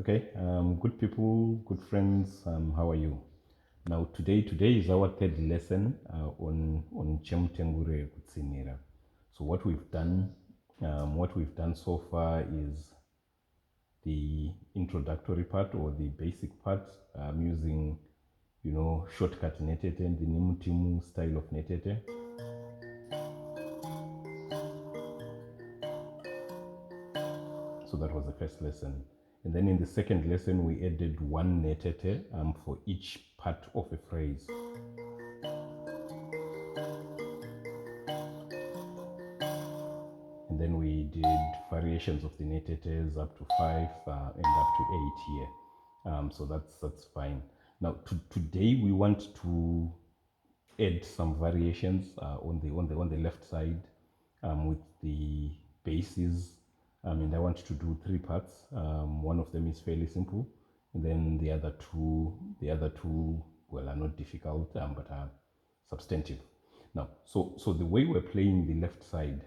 Okay, good people, good friends, how are you? Now today is our third lesson on Chemutengure Kutsinhira. So what we've done so far is the introductory part or the basic part, using shortcut netete and the Chemutengure style of netete. So that was the first lesson. And then in the second lesson, we added one netete for each part of a phrase. And then we did variations of the netetes up to 5 and up to 8 here. So that's fine. Now today we want to add some variations on the left side with the bases. And I want to do 3 parts. One of them is fairly simple, and then the other two, well, are not difficult, but are substantive. Now, so the way we're playing the left side,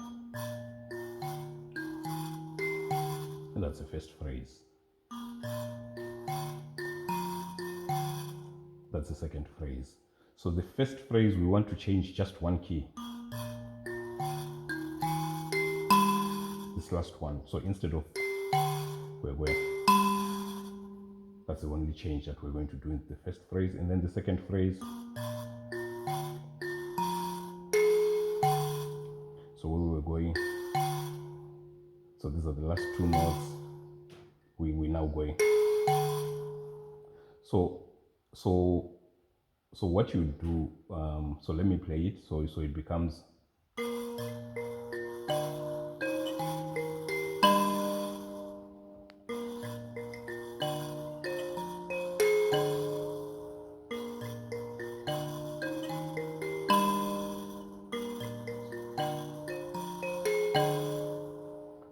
that's the first phrase. That's the second phrase. So the first phrase, we want to change just one key. This last one. So instead of that's the only change that we're going to do in the first phrase. And then the second phrase, so where we were going, so these are the last 2 notes, we now going. So what you do, so let me play it, so it becomes,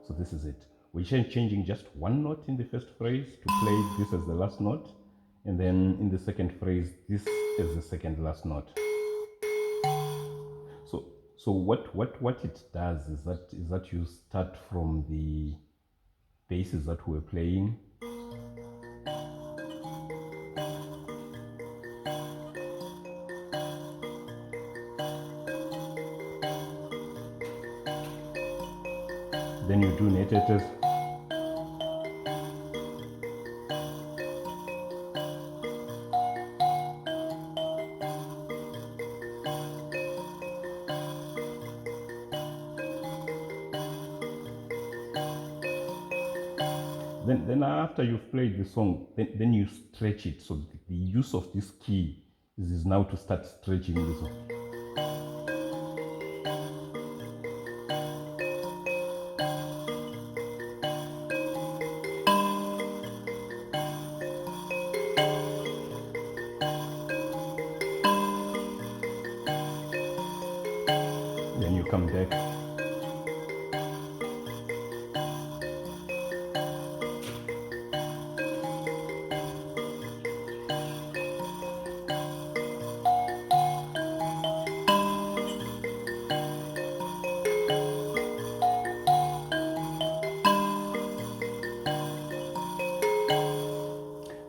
so this is it. We're changing just one note in the first phrase to play this as the last note, and then in the second phrase, this is the second last note. So what it does is that you start from the bases that we're playing, then you do netetes, then after you've played the song, then you stretch it. So the use of this key is now to start stretching this one. Then you come back.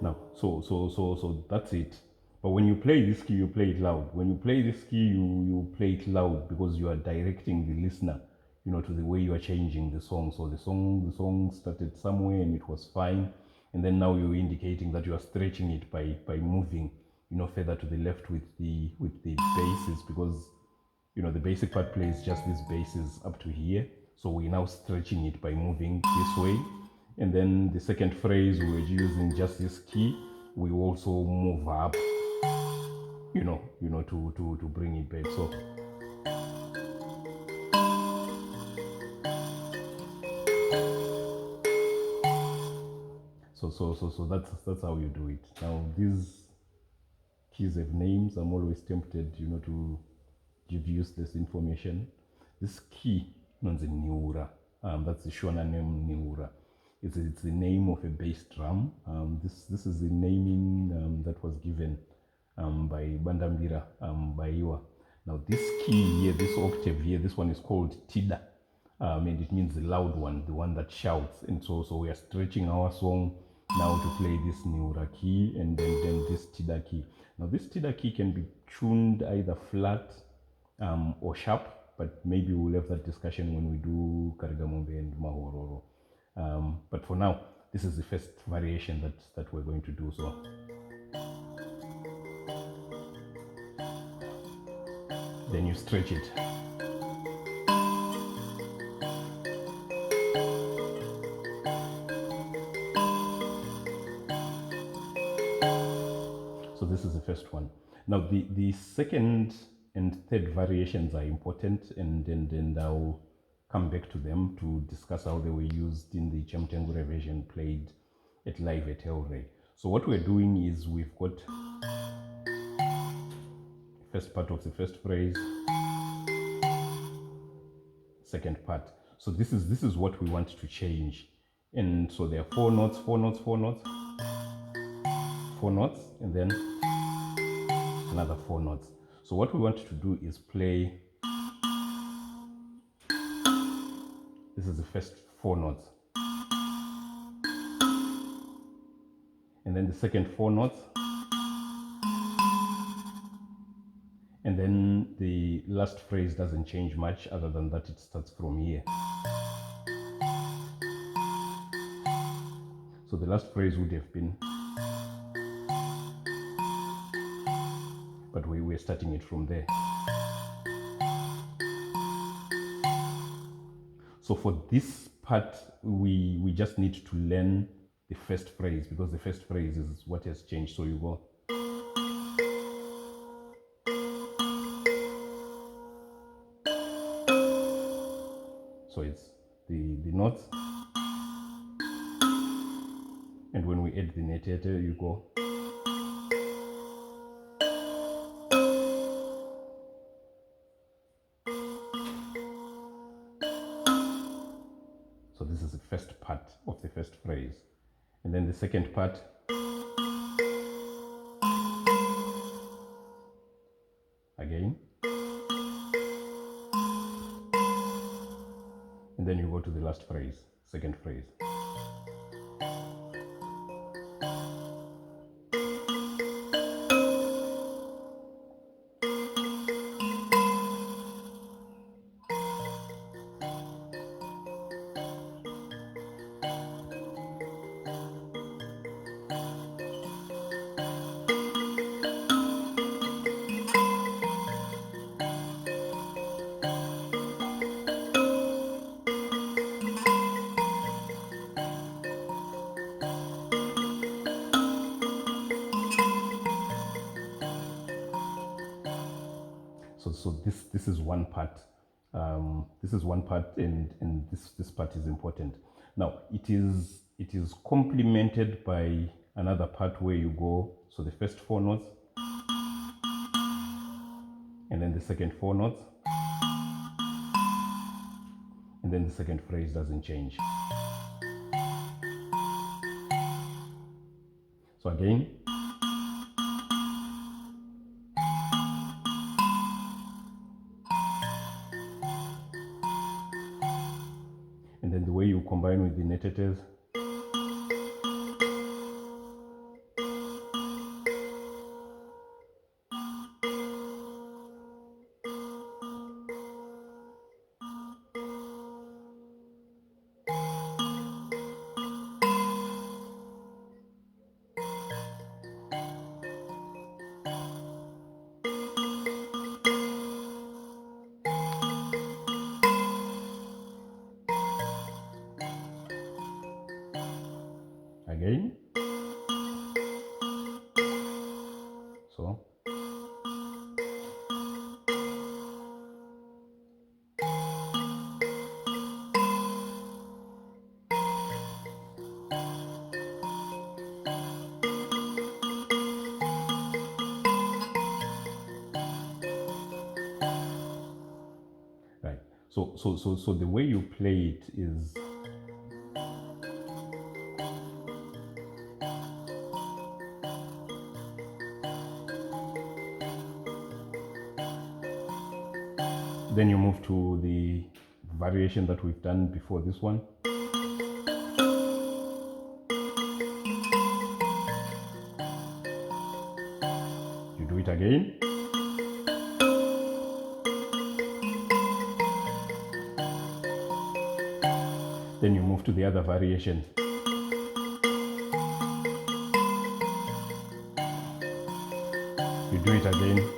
Now, so that's it. But when you play this key, you play it loud. When you play this key, you play it loud because you are directing the listener, to the way you are changing the song. So the song started somewhere and it was fine, and then now you're indicating that you are stretching it by moving, further to the left with the basses, because the basic part plays just these basses up to here. So we're now stretching it by moving this way. And then the second phrase, we're using just this key. We also move up, to bring it back. So that's how you do it. Now these keys have names. I'm always tempted, to give useless information. This key, Niura. That's the Shona name, Niura. It's the name of a bass drum. This is the naming that was given by Mbira Baiwa. Now this key here, this octave here, this one is called Tida, and it means the loud one, the one that shouts. And so we are stretching our song now to play this Neura key and then this Tida key. Now this Tida key can be tuned either flat or sharp, but maybe we'll have that discussion when we do Karigamombe and Mahororo. But for now, this is the first variation that we're going to do. So then you stretch it. So this is the first one. Now the second and third variations are important, and I'll come back to them to discuss how they were used in the Chemutengure version played at live at Elray. So what we're doing is we've got first part of the first phrase, second part. So this is what we want to change. And so there are 4 notes, 4 notes, 4 notes, 4 notes, and then another 4 notes. So what we want to do is play, this is the first 4 notes, and then the second 4 notes, and then the last phrase doesn't change much other than that it starts from here. So the last phrase would have been, but we're starting it from there. So for this part, we just need to learn the first phrase, because the first phrase is what has changed. So you go, so it's the notes, and when we add the netete, you go, so this is the first part of the first phrase. And then the second part, again, and then you go to the last phrase, second phrase. So this is one part. This is one part, and this part is important. Now it is complemented by another part where you go. So the first 4 notes, and then the second 4 notes, and then the second phrase doesn't change. So again, and then the way you combine with the netetes, again, so right. So the way you play it is, then you move to the variation that we've done before this one. again. Then you move to the other variation. You do it again.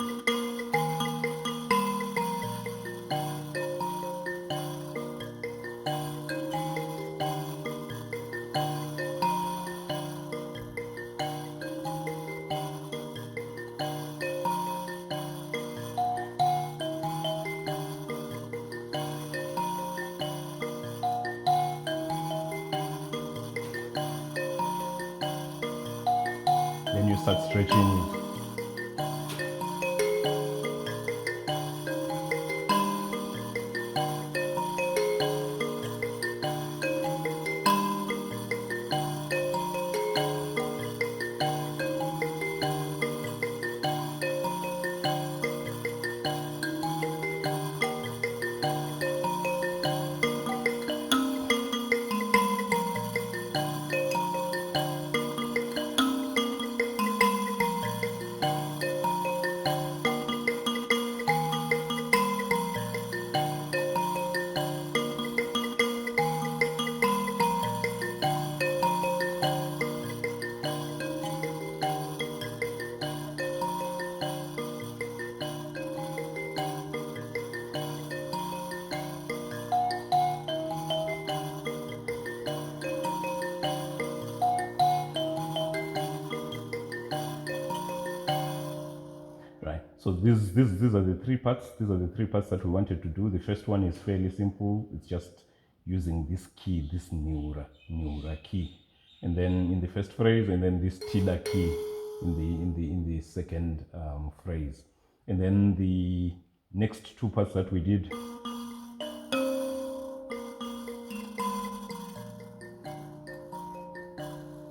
Then you start stretching it. Right. So these are the three parts. These are the three parts that we wanted to do. The first one is fairly simple. It's just using this key, this neura key, and then in the first phrase, and then this tida key in the second phrase, and then the next two parts that we did.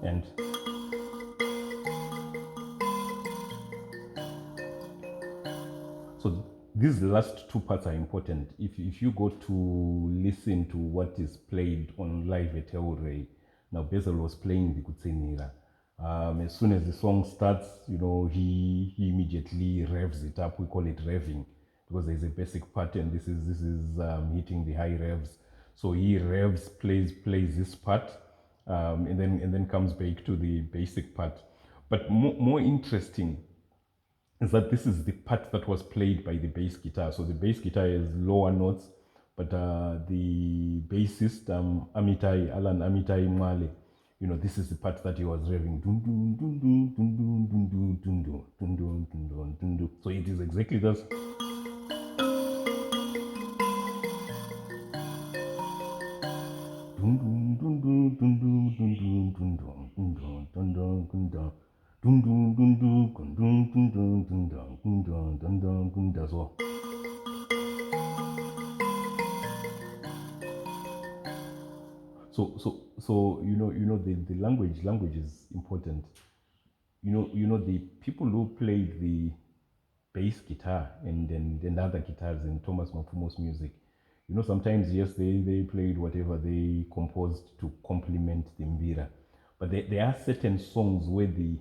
And so these last two parts are important. If you go to listen to what is played on live at Revving, now Basil was playing the Kutsinhira. As soon as the song starts, he immediately revs it up. We call it revving because there's a basic pattern. This is hitting the high revs. So he revs, plays this part, and then comes back to the basic part. But more interesting is that this is the part that was played by the bass guitar. So the bass guitar has lower notes, but the bassist, Alan Amitai Mwale, this is the part that he was revving. So it is exactly this. So the language is important. The people who played the bass guitar and other guitars in Thomas Mapfumo's music, sometimes yes they played whatever they composed to complement the mbira, but there are certain songs where the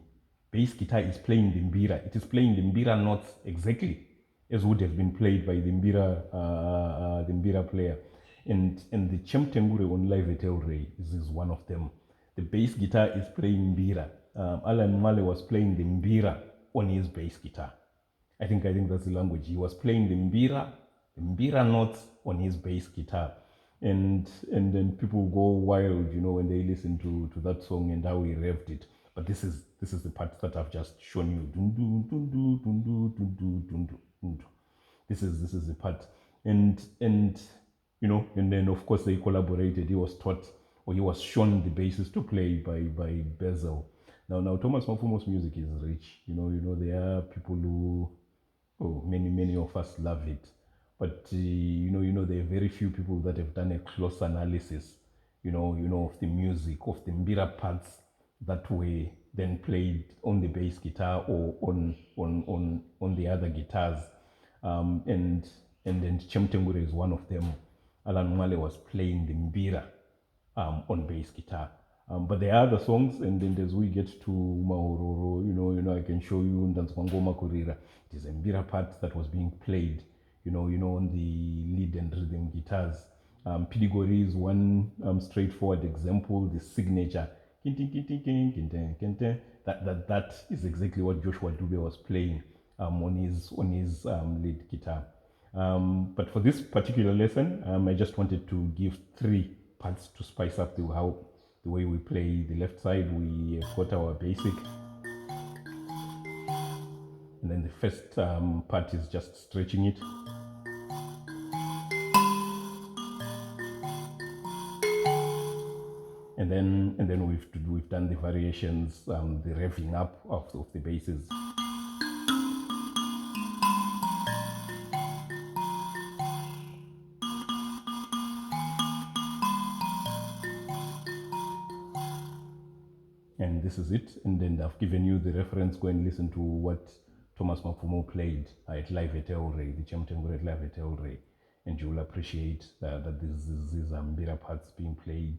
bass guitar is playing the mbira. It is playing the mbira notes exactly as would have been played by the mbira player. And the Chemutengure on live at Revving is one of them. The bass guitar is playing mbira. Alan Male was playing the mbira on his bass guitar. I think that's the language. He was playing the mbira notes on his bass guitar. And then people go wild, when they listen to that song and how he revved it. But this is the part that I've just shown you. This is the part. And then of course they collaborated. He was taught, or he was shown the basis to play by Basil. Now Thomas Mapfumo's music is rich. There are people who, many of us love it. But there are very few people that have done a close analysis, of the music, of the mbira parts that were then played on the bass guitar or on the other guitars. And Chemutengure is one of them. Alan Mwale was playing the mbira on bass guitar. But there are other songs, and then as we get to Mahororo, I can show you Ndanzwangoma Kurira. It is a Mbira part that was being played, on the lead and rhythm guitars. Pchigwedere is one straightforward example, the signature. That is exactly what Joshua Dube was playing on his lead guitar. But for this particular lesson, I just wanted to give 3 parts to spice up the way we play. The left side, we have got our basic, and then the first part is just stretching it. And then we've done the variations, the revving up of the basses. And this is it. And then I've given you the reference. Go and listen to what Thomas Mapfumo played at Live at El Rey, the Chemutengure at Live at El Rey. And you'll appreciate that these are Mbira parts being played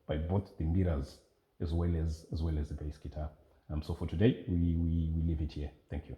by both the Mbiras as well as the bass guitar. So for today, we leave it here. Thank you.